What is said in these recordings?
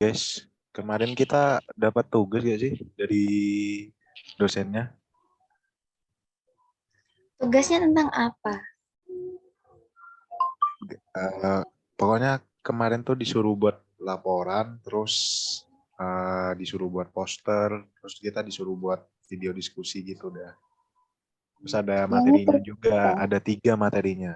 Guys, kemarin kita dapat tugas gak sih dari dosennya? Tugasnya tentang apa? Pokoknya kemarin tuh disuruh buat laporan, terus disuruh buat poster, terus kita disuruh buat video diskusi gitu dah. Terus ada Yang itu materinya juga, apa? ada 3 materinya.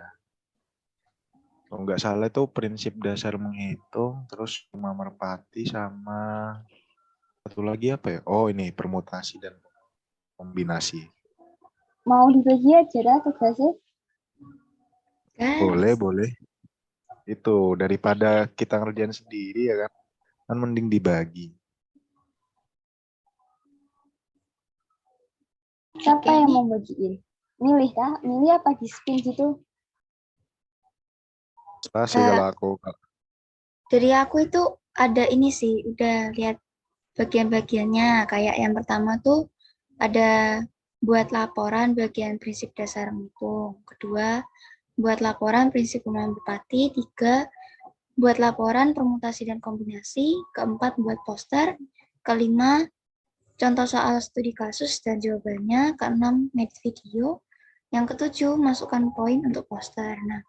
Kalau nggak salah itu prinsip dasar menghitung, terus cuma merpati sama satu lagi apa ya? Oh ini permutasi dan kombinasi. Mau dibagi aja dah tugasnya. Boleh, Gas. boleh. Itu daripada kita ngerjain sendiri ya kan, kan mending dibagi. Siapa Oke, yang nih. mau bagiin? Milih kah? Milih apa di spin gitu? Salah sih kalau aku. Dari aku itu ada ini sih, udah lihat bagian-bagiannya. Kayak yang pertama tuh ada buat laporan bagian prinsip dasar menghitung. Kedua, buat laporan prinsip penggunaan bupati. Tiga, buat laporan permutasi dan kombinasi. Keempat, buat poster. Kelima, contoh soal studi kasus dan jawabannya. Keenam, make video. Yang ketujuh, masukkan poin untuk poster. Nah,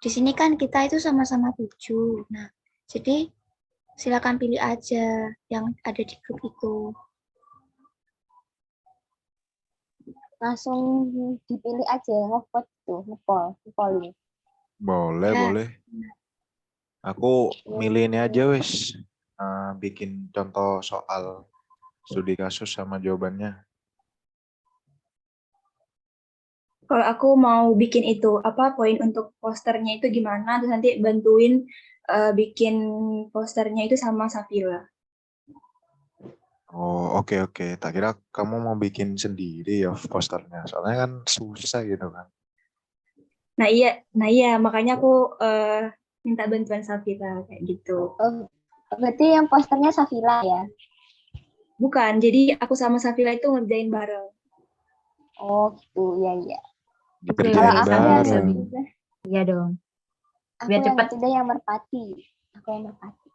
di sini kan kita itu sama-sama 7. Nah, jadi silakan pilih aja yang ada di grup itu. Langsung dipilih aja, ngevote tuh, ngepolling. Boleh, Ya, boleh. Aku milih ini aja wes. Bikin contoh soal studi kasus sama jawabannya. Kalau aku mau bikin itu, poin untuk posternya itu gimana, terus nanti bantuin bikin posternya itu sama Safira. Oh, oke, oke. Tak kira kamu mau bikin sendiri ya posternya. Soalnya kan susah gitu kan. Nah iya, makanya aku minta bantuan Safira kayak gitu. Oh, berarti yang posternya Safila ya? Bukan, jadi aku sama Safira itu ngerjain bareng. Oh gitu, ya ya. Kalau Dikerjain aku yang bareng. itu deh, Iya dong. aku Biar yang cepat. itu deh yang merpati. Aku yang merpati.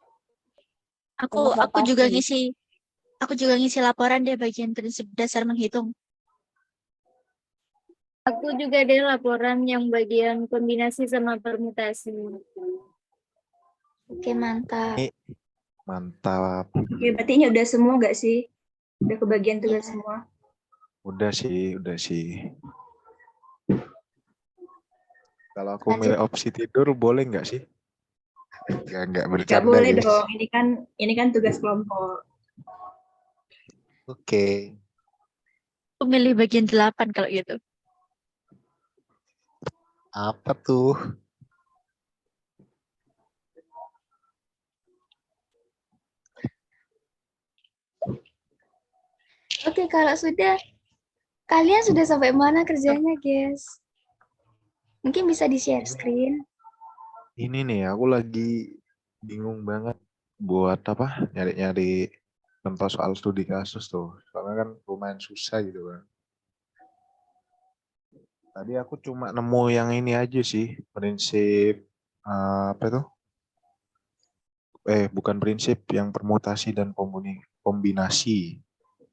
Aku Yang aku juga merpati. ngisi aku juga ngisi laporan deh bagian prinsip dasar menghitung. Aku juga ada laporan yang bagian kombinasi sama permutasi. oke, mantap. Ini mantap. Oke, berarti ini udah semua nggak sih? Udah kebagian tugas Ya. semua. Udah sih, udah sih. Kalau aku Lanjut. milih opsi tidur boleh nggak sih? Nggak Nggak bercanda boleh guys. dong. Ini kan tugas kelompok. Oke. Aku milih bagian 8 kalau gitu. Apa tuh? Oke, kalau sudah, kalian sudah sampai mana kerjanya, guys? Mungkin bisa di-share screen. Ini nih, aku lagi bingung banget buat apa? Nyari-nyari contoh soal studi kasus tuh. Soalnya kan lumayan susah gitu kan. Tadi aku cuma nemu yang ini aja sih, prinsip apa itu? Bukan prinsip, yang permutasi dan kombinasi.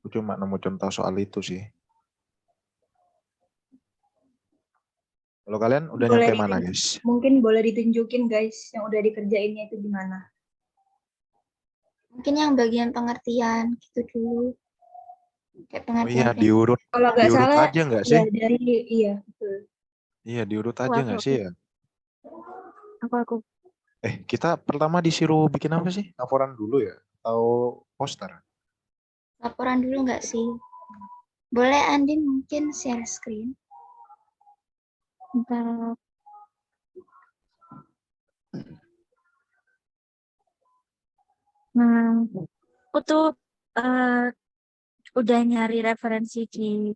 Aku cuma nemu contoh soal itu sih. Kalau kalian udah Boleh nyampe mana, guys? Mungkin boleh ditunjukin guys yang udah dikerjainnya itu gimana. Mungkin yang bagian pengertian gitu dulu. Kayak Oh pengertian iya, prinsip. Kalau nggak diurut salah, aja nggak ya sih? iya betul. Iya, diurut Aku aja aku nggak aku sih ya? aku. Kita pertama disuruh bikin apa sih? Laporan dulu ya? Atau poster? Laporan dulu nggak sih? Boleh Andin mungkin share screen? Bentar. Nah, aku tuh eh, udah nyari referensi di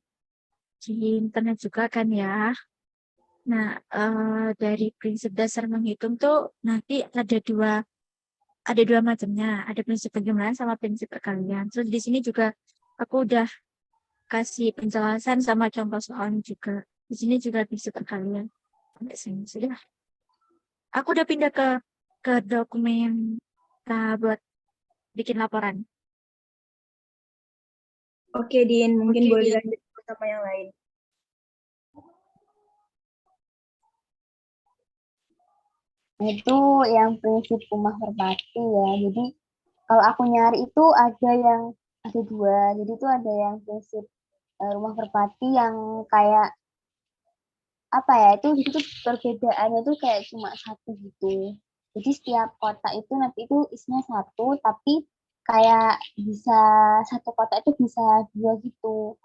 internet juga kan ya. Nah, dari prinsip dasar menghitung tuh nanti ada dua macamnya, ada prinsip penjumlahan sama prinsip perkalian. Terus di sini juga aku udah kasih penjelasan sama contoh soalnya juga. Di sini juga prinsip perkalian. Sampai sini sudah. Aku udah pindah ke dokumen tablet. bikin laporan. Oke, Din, mungkin Oke, boleh Din. dilanjut sama yang lain. Itu yang prinsip rumah merpati ya. Jadi kalau aku nyari itu ada dua. Jadi itu ada yang prinsip rumah merpati yang kayak apa ya, itu perbedaannya tuh kayak cuma satu gitu. Jadi setiap kota itu nanti itu isinya satu, tapi kayak bisa satu kota itu bisa dua gitu.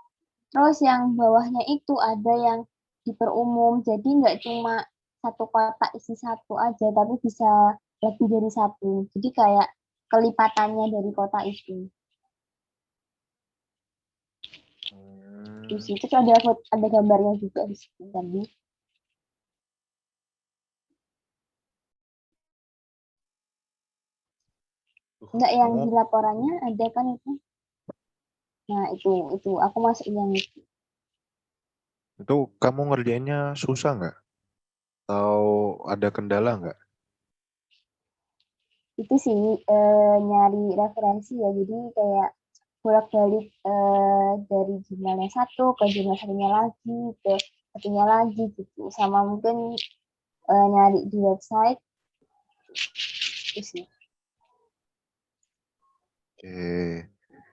Terus yang bawahnya itu ada yang diperumum, jadi nggak cuma satu kotak isi satu aja, tapi bisa lebih dari satu. Jadi kayak kelipatannya dari kota itu. Di situ tuh ada gambarnya juga di situ tadi. Enggak, yang Kamu di laporannya ada kan itu. Nah, itu aku masuk yang itu kamu ngerjainnya susah nggak? Atau ada kendala nggak? itu sih nyari referensi ya. Jadi kayak bolak-balik dari jurnal yang satu ke jurnal satunya lagi ke satunya lagi gitu. Sama mungkin nyari di website itu sih. Oke.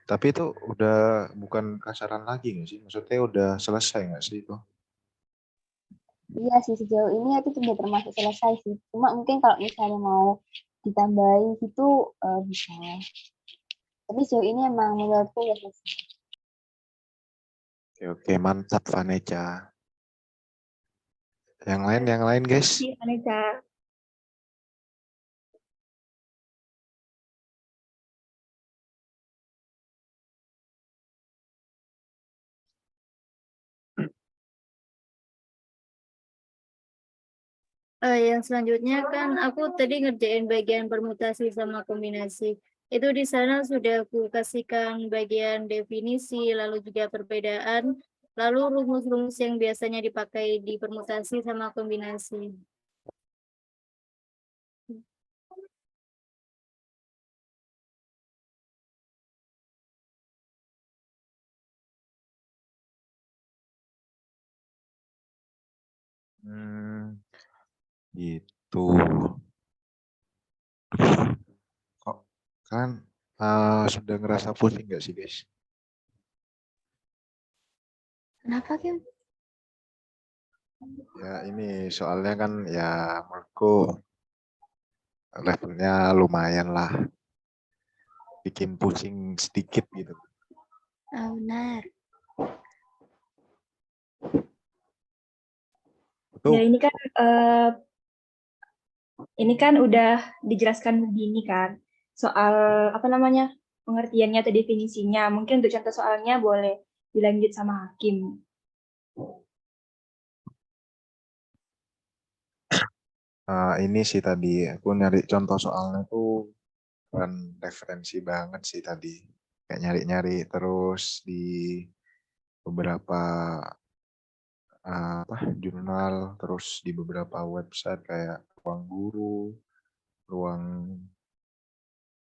Tapi itu udah bukan kasaran lagi nggak sih? Maksudnya udah selesai nggak sih itu? Iya sih, sejauh ini itu sudah termasuk selesai sih. Cuma mungkin kalau misalnya mau ditambahin gitu bisa. Tapi sejauh ini emang menurutku ya selesai. Oke, mantap Vaneca. Yang lain guys. Iya, Aneka. Yang selanjutnya kan aku tadi ngerjain bagian permutasi sama kombinasi. Itu di sana sudah aku kasihkan bagian definisi, lalu juga perbedaan, lalu rumus-rumus yang biasanya dipakai di permutasi sama kombinasi. Gitu. Kok kan sudah ngerasa pusing nggak sih guys? Kenapa, Kim? Ya ini soalnya kan ya menurutku levelnya lumayan lah. Bikin pusing sedikit gitu. Benar. Itu Ya, ini kan udah dijelaskan begini kan soal apa namanya pengertiannya atau definisinya. Mungkin untuk contoh soalnya boleh dilanjut sama Hakim. ini sih tadi aku nyari contoh soalnya tuh kan referensi banget sih tadi. Kayak nyari-nyari terus di beberapa jurnal, terus di beberapa website kayak Ruang Guru, Ruang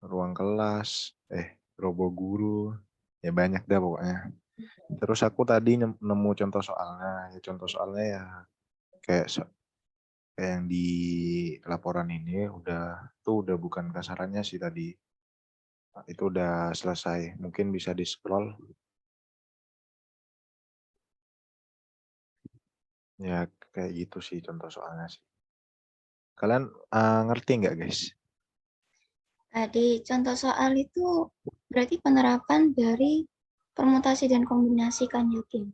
Ruang Kelas, Robo Guru, ya banyak dah pokoknya. Terus aku tadi nemu contoh soalnya, ya contoh soalnya ya kayak kayak yang di laporan ini udah bukan kasarannya sih tadi. Nah, itu udah selesai. Mungkin bisa di scroll. Ya kayak gitu sih contoh soalnya sih. Kalian ngerti nggak guys? Tadi contoh soal itu berarti penerapan dari permutasi dan kombinasi kan ya, Kim?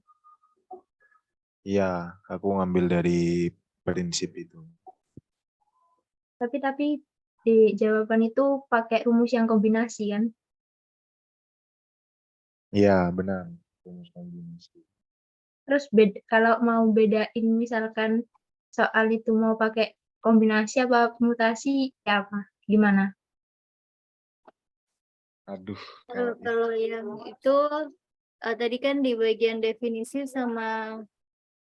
Iya, aku ngambil dari prinsip itu. Tapi di jawaban itu pakai rumus yang kombinasi kan. Iya, benar. Rumus kombinasi. Terus kalau mau bedain misalkan soal itu mau pakai kombinasi apa permutasi ya apa? Gimana? Aduh, Kalau yang itu tadi kan di bagian definisi sama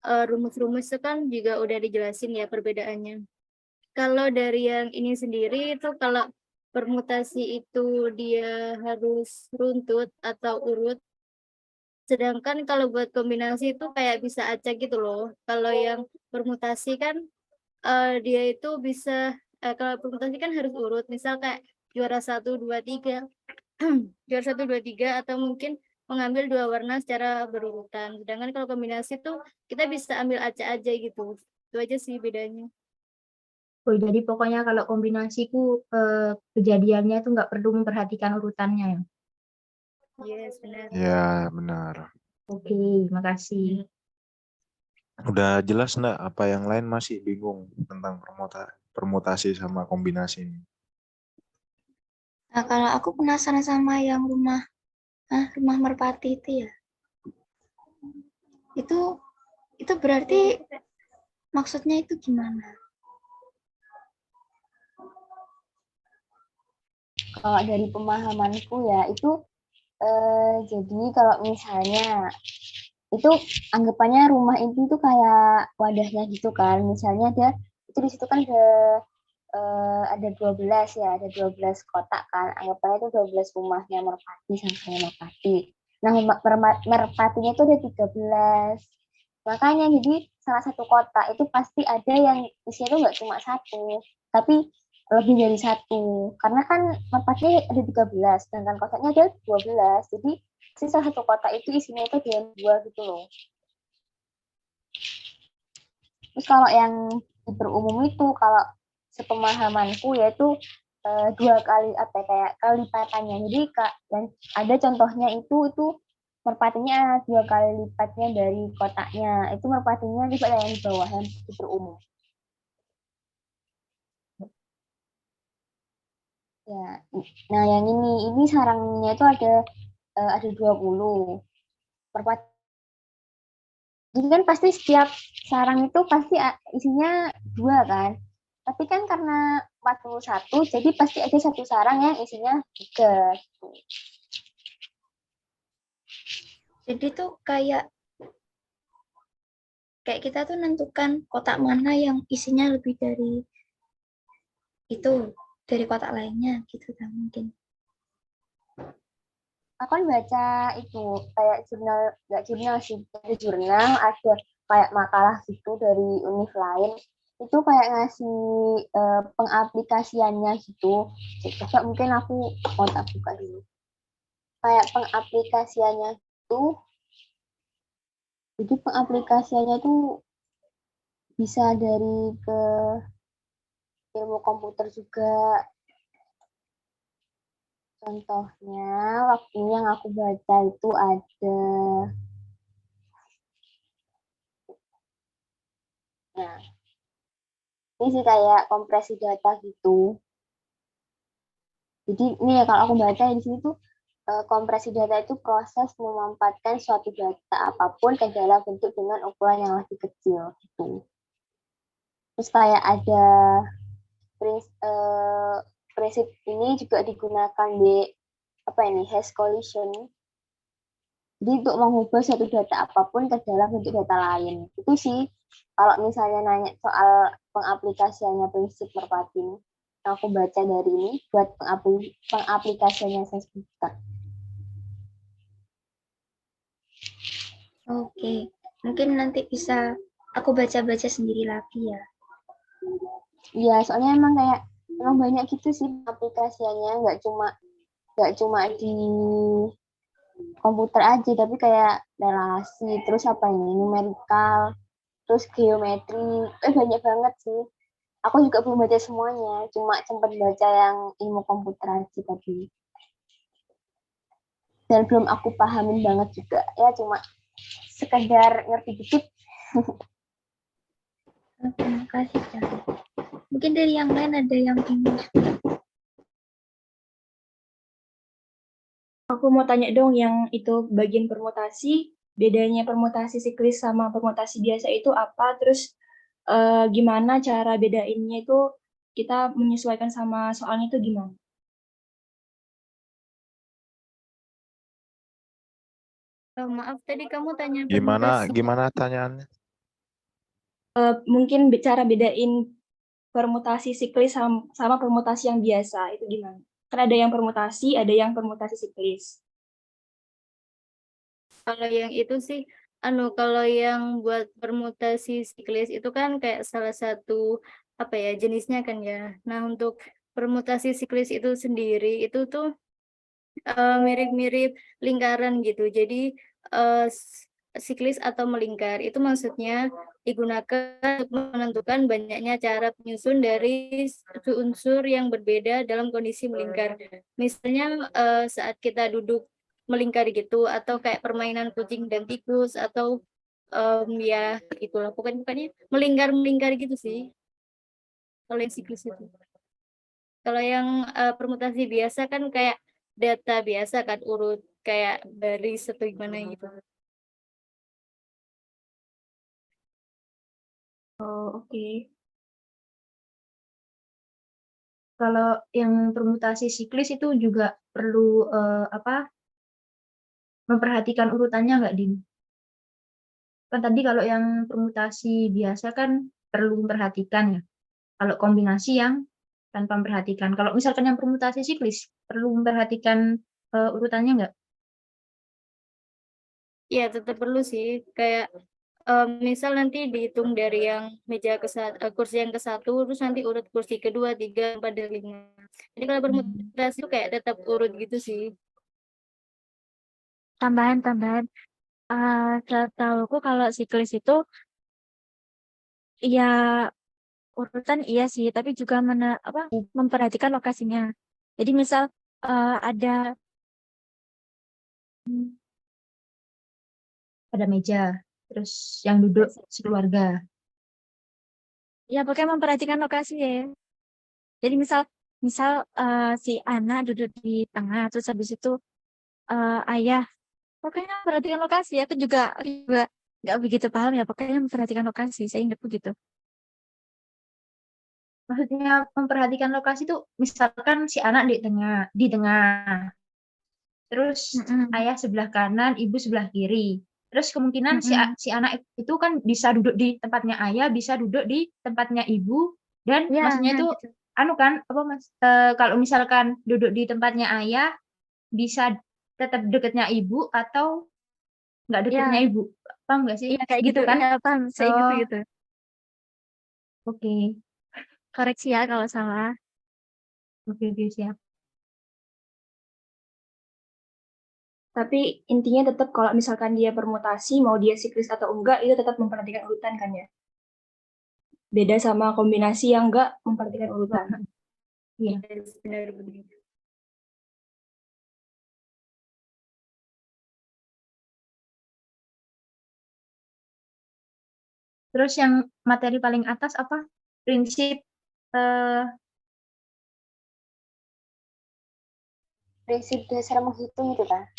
rumus-rumus itu kan juga udah dijelasin ya perbedaannya. Kalau dari yang ini sendiri itu kalau permutasi itu dia harus runtut atau urut. Sedangkan kalau buat kombinasi itu kayak bisa acak gitu loh. Kalau yang permutasi kan dia itu bisa kalau permutasi kan harus urut. Misal kayak juara 1, 2, 3. Juara 1, 2, 3 atau mungkin mengambil 2 warna secara berurutan. Sedangkan kalau kombinasi tuh kita bisa ambil acak aja gitu. Itu aja sih bedanya. Oh, jadi pokoknya kalau kombinasiku kejadiannya itu nggak perlu memperhatikan urutannya ya. Yes, benar. Ya, benar. Oke, makasih. Udah jelas enggak? Apa yang lain masih bingung tentang permutasi sama kombinasi ini? Nah, kalau aku penasaran sama yang rumah merpati itu ya. Itu berarti maksudnya itu gimana? Kalau dari pemahamanku ya itu jadi kalau misalnya itu anggapannya rumah itu tuh kayak wadahnya gitu kan. Misalnya itu di situ kan ada 12 ya, ada 12 kotak kan. Anggapannya itu 12 rumahnya merpati sampai merpati. Nah, merpatinya itu ada 13. Makanya jadi salah satu kotak itu pasti ada yang isinya itu nggak cuma satu, tapi lebih dari satu. Karena kan merpatinya ada 13, sedangkan kotaknya ada 12. Jadi salah satu kotak itu isinya itu ada yang 2 gitu loh. Terus kalau yang diperumum itu, kalau sepemahamanku yaitu 2 kali apa kayak kelipatannya. Jadi dan ada contohnya itu merpatinya 2 kali lipatnya dari kotaknya. Itu merpatinya juga yang di bawah yang diperumum. Ya, nah yang ini sarangnya itu ada 20 merpati. Jadi kan pasti setiap sarang itu pasti isinya 2 kan. Tapi kan karena 41, jadi pasti ada satu sarang yang isinya 3. Gitu. Jadi tuh kayak kita tuh nentukan kotak mana yang isinya lebih dari itu, dari kotak lainnya gitu kan mungkin. Aku kan baca itu kayak jurnal, nggak jurnal sih, dari jurnal ada kayak makalah gitu dari univ lain. Itu kayak ngasih pengaplikasiannya gitu. Coba mungkin aku mau tak buka dulu. Kayak pengaplikasiannya itu, jadi pengaplikasiannya itu bisa dari ke ilmu komputer juga. Contohnya, waktu yang aku baca itu ada. Nah, ini sih kayak kompresi data gitu. Jadi ini ya kalau aku baca di sini tuh kompresi data itu proses memanfaatkan suatu data apapun ke dalam bentuk dengan ukuran yang lebih kecil gitu. Terus kayak ada prinsip ini juga digunakan di hash collision. Jadi untuk mengubah suatu data apapun ke dalam bentuk data lain. Itu sih kalau misalnya nanya soal pengaplikasiannya prinsip merpati. Aku baca dari ini buat pengaplikasiannya saya sebutkan. Oke, mungkin nanti bisa aku baca-baca sendiri lagi ya. Iya, soalnya emang banyak gitu sih aplikasiannya, nggak cuma di komputer aja, tapi kayak relasi, terus numerikal, terus geometri, banyak banget sih. Aku juga belum baca semuanya, cuma sempat baca yang ilmu komputer aja tadi. Dan belum aku pahamin banget juga, ya cuma sekedar ngerti dikit. Terima kasih, Kak. Mungkin dari yang lain ada yang ingin juga. Aku mau tanya dong yang itu bagian permutasi, bedanya permutasi siklis sama permutasi biasa itu apa? Terus gimana cara bedainnya itu kita menyesuaikan sama soalnya itu gimana? Maaf tadi kamu tanya Gimana permutasi. gimana tanyaannya? Mungkin cara bedain permutasi siklis sama permutasi yang biasa, itu gimana? Kan ada yang permutasi, ada yang permutasi siklis. Kalau yang itu sih, kalau yang buat permutasi siklis itu kan kayak salah satu apa ya jenisnya kan ya. Nah untuk permutasi siklis itu sendiri itu tuh mirip-mirip lingkaran gitu. Jadi siklis atau melingkar itu maksudnya digunakan untuk menentukan banyaknya cara penyusun dari unsur yang berbeda dalam kondisi melingkar. Misalnya saat kita duduk melingkar gitu atau kayak permainan kucing dan tikus atau ya itulah pokoknya melingkar gitu sih kalau yang siklus itu. Kalau yang permutasi biasa kan kayak data biasa kan urut kayak baris atau gimana gitu. Oh, oke. Kalau yang permutasi siklis itu juga perlu memperhatikan urutannya nggak, Din? Kan tadi kalau yang permutasi biasa kan perlu memperhatikan ya. Kalau kombinasi yang tanpa memperhatikan. Kalau misalkan yang permutasi siklis perlu memperhatikan urutannya nggak? Iya tetap perlu sih kayak misal nanti dihitung dari yang meja kursi yang ke satu terus nanti urut kursi kedua, tiga, empat, dan lima. Jadi kalau permutasi itu kayak tetap urut gitu sih. Tambahan. Setahuku kalau siklis itu ya urutan iya sih, tapi juga memperhatikan lokasinya. Jadi misal ada Meja, terus yang duduk sekeluarga. ya pokoknya memperhatikan lokasi ya. Jadi misal si anak duduk di tengah, terus habis itu ayah, pokoknya memperhatikan lokasi. Aku juga nggak begitu paham ya, pokoknya memperhatikan lokasi. Saya ingat begitu. Maksudnya memperhatikan lokasi itu misalkan si anak di tengah. Terus Mm-mm. ayah sebelah kanan, ibu sebelah kiri. Terus kemungkinan Mm-mm. si anak itu kan bisa duduk di tempatnya ayah, bisa duduk di tempatnya ibu, dan Ya, maksudnya nah itu gitu. kan apa Mas? Kalau misalkan duduk di tempatnya ayah, bisa tetap dekatnya ibu atau nggak dekatnya Ya, ibu. Paham nggak sih? iya kayak Gitu gitu. kan? Iya, paham. Saya Oh, gitu. oke. Koreksi ya kalau salah. Oke, siap. Tapi intinya tetap kalau misalkan dia permutasi, mau dia siklis atau enggak, itu tetap memperhatikan urutan kan ya. Beda sama kombinasi yang enggak memperhatikan urutan. Iya. Benar begitu. Terus yang materi paling atas apa? Prinsip Prinsip dasar menghitung itu kan.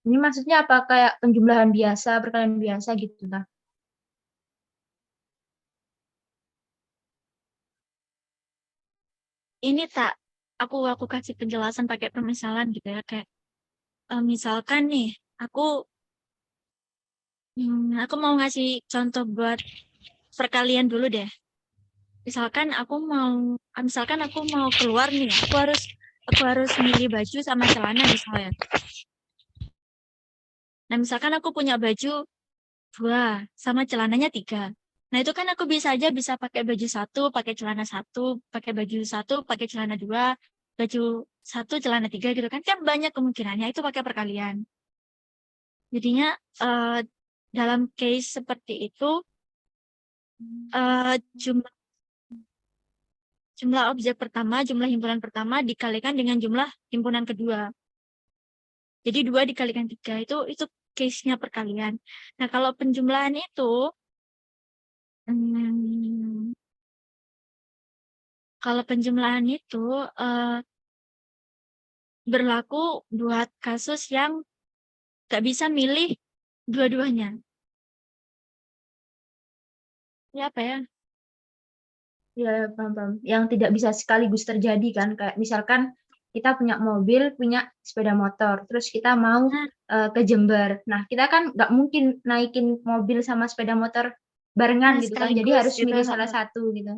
ini maksudnya apa? Kayak penjumlahan biasa, perkalian biasa gitu lah. Ini aku kasih penjelasan pakai permisalan gitu ya, kayak misalkan nih aku mau ngasih contoh buat perkalian dulu deh. Misalkan aku mau keluar nih, aku harus milih baju sama celana misalnya. Nah, misalkan aku punya baju 2 sama celananya 3. Nah, itu kan aku bisa pakai baju 1, pakai celana 1, pakai baju 1, pakai celana 2, baju 1, celana 3 gitu kan. Kan banyak kemungkinannya itu pakai perkalian. Jadinya dalam case seperti itu jumlah objek pertama, jumlah himpunan pertama dikalikan dengan jumlah himpunan kedua. Jadi 2 dikalikan 3 itu case-nya perkalian. Nah, kalau penjumlahan itu berlaku buat kasus yang nggak bisa milih dua-duanya. Ya apa ya? Ya, paham. Yang tidak bisa sekaligus terjadi kan. Kayak misalkan kita punya mobil, punya sepeda motor, terus kita mau ke Jember. Nah, kita kan nggak mungkin naikin mobil sama sepeda motor barengan Nah, gitu kan, jadi sekaligus harus gitu. milih salah satu gitu.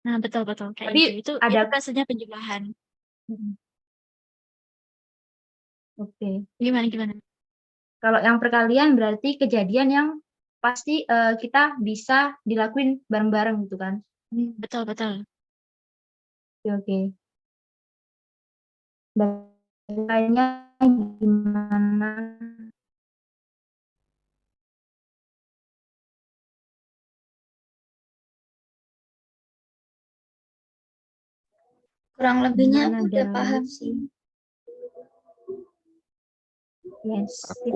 Nah, betul kayak Tapi gitu. Itu ada- maksudnya penjumlahan. Oke. Gimana? Kalau yang perkalian berarti kejadian yang pasti kita bisa dilakuin bareng-bareng gitu kan. Betul. Oke. Lainnya gimana? Kurang lebihnya Gimana, aku udah Dai? paham sih. Yes. Aku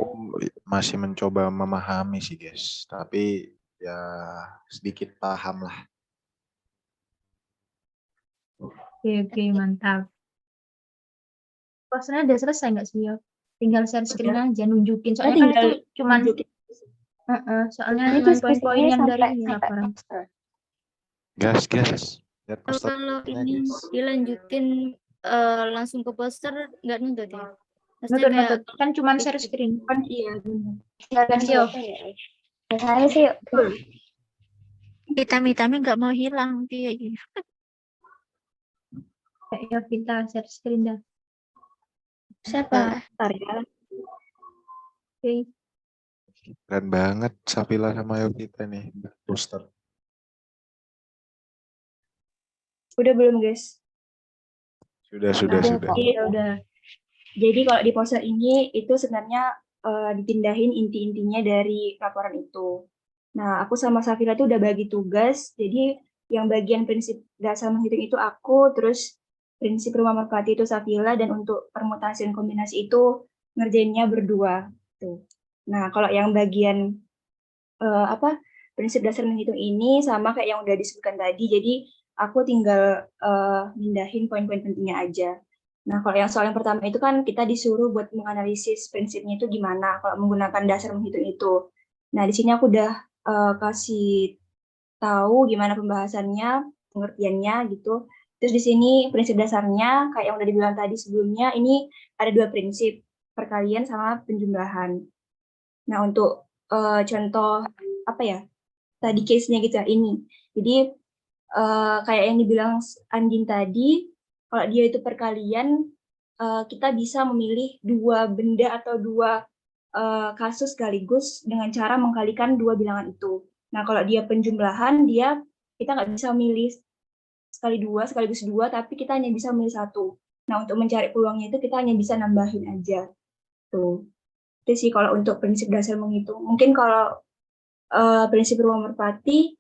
masih mencoba memahami sih guys, tapi ya sedikit paham lah. Oke, mantap. Posternya udah selesai nggak sih, Yo? Tinggal share screen aja, nunjukin. Soalnya kan tinggal itu cuman, nunjukin. soalnya Ini cuman tuh poin-poin yang dari sampai laporan. poster. Gas. Lihat Kalau posternya ini guys. dilanjutin langsung ke poster nggak nuntut ya? Maksudnya Nutut. kayak Kan cuman share screen. Kan iya benar. Gas, Yo. Saya sih yuk. Vitamin nggak mau hilang dia. Ya, kita share screen dah. Siapa? Bentar ya. Oke. Keren banget Safila sama Yovita nih poster. Udah belum, guys? Sudah. Iya, udah. Jadi kalau di poster ini itu sebenarnya dipindahin inti-intinya dari laporan itu. Nah, aku sama Safira tuh udah bagi tugas. Jadi yang bagian prinsip dasar menghitung itu aku, terus prinsip rumah merpati itu Safira, dan untuk permutasi dan kombinasi itu ngerjainnya berdua. Tuh. Nah, kalau yang bagian prinsip dasar menghitung ini sama kayak yang udah disebutkan tadi. Jadi aku tinggal mindahin poin-poin pentingnya aja. Nah, kalau yang soal yang pertama itu kan kita disuruh buat menganalisis prinsipnya itu gimana kalau menggunakan dasar menghitung itu. Nah, di sini aku udah kasih tahu gimana pembahasannya, pengertiannya gitu. Terus di sini prinsip dasarnya kayak yang udah dibilang tadi sebelumnya, ini ada 2 prinsip, perkalian sama penjumlahan. Nah, untuk contoh apa ya? Tadi case-nya gitu ya ini. Jadi kayak yang dibilang Andin tadi, kalau dia itu perkalian, kita bisa memilih 2 benda atau 2 kasus sekaligus dengan cara mengkalikan 2 bilangan itu. Nah, kalau dia penjumlahan, kita nggak bisa milih sekaligus 2, tapi kita hanya bisa milih 1. Nah, untuk mencari peluangnya itu kita hanya bisa nambahin aja. Tuh. Itu sih kalau untuk prinsip dasar menghitung. Mungkin kalau prinsip rumah merpati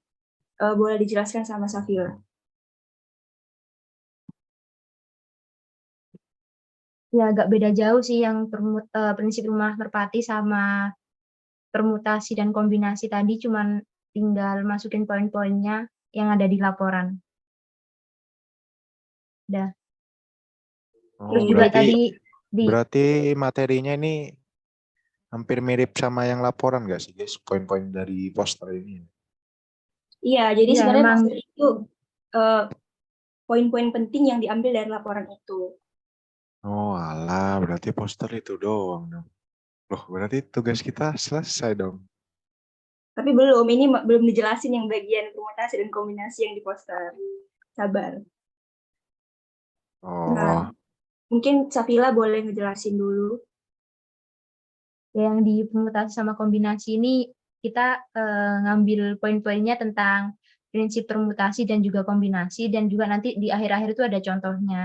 boleh dijelaskan sama Safila. Ya, agak beda jauh sih yang prinsip rumah merpati sama permutasi dan kombinasi tadi, cuman tinggal masukin poin-poinnya yang ada di laporan. Udah. Terus juga tadi berarti materinya ini hampir mirip sama yang laporan nggak sih guys, poin-poin dari poster ini? Iya, jadi Ya, sebenarnya emang poster itu poin-poin penting yang diambil dari laporan itu. Oh alah, berarti poster itu doang dong. Loh, berarti tugas kita selesai dong. Tapi ini belum dijelasin yang bagian permutasi dan kombinasi yang di poster. Sabar. Oh. Nah, mungkin Safila boleh ngejelasin dulu. yang di permutasi sama kombinasi ini kita ngambil poin-poinnya tentang prinsip permutasi dan juga kombinasi, dan juga nanti di akhir-akhir itu ada contohnya.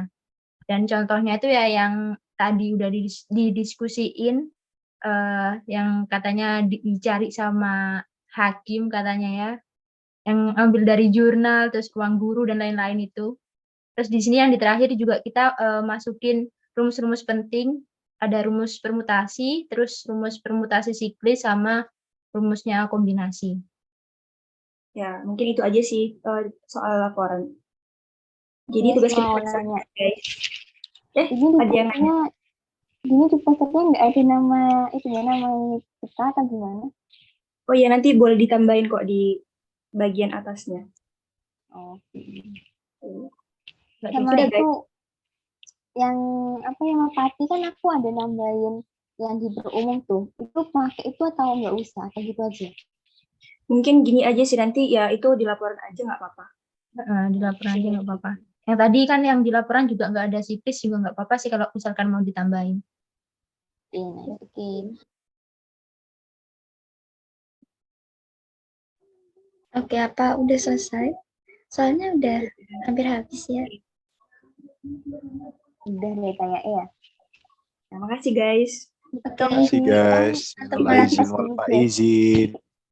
Dan contohnya itu ya yang tadi udah didiskusiin, yang katanya dicari sama hakim katanya ya, yang ambil dari jurnal, terus uang guru dan lain-lain itu. Terus di sini yang di terakhir juga kita masukin rumus-rumus penting, ada rumus permutasi, terus rumus permutasi siklis sama rumusnya kombinasi. Ya, mungkin itu aja sih soal laporan. Jadi tugas kita nanya. guys. Ini ada yang nanya. Ini di posternya nggak ada nama itu ya, nama kita atau gimana? Oh iya, nanti boleh ditambahin kok di bagian atasnya. Oh. Sama Sama itu itu yang apa yang Merpati kan aku ada nambahin yang di berumum tuh. Itu pakai itu atau nggak usah? Atau gitu aja? Mungkin gini aja sih, nanti ya itu dilaporin aja nggak apa-apa. Di laporan aja nggak apa-apa. Yang tadi kan yang di laporan juga nggak ada siklis juga nggak apa-apa sih kalau misalkan mau ditambahin. Iya, oke. Oke, apa udah selesai? Soalnya udah hampir habis ya. Udah deh kayak ya. Terima kasih guys. Oke, Terima kasih guys. Mantap, Wal Mas. izin wal faizin.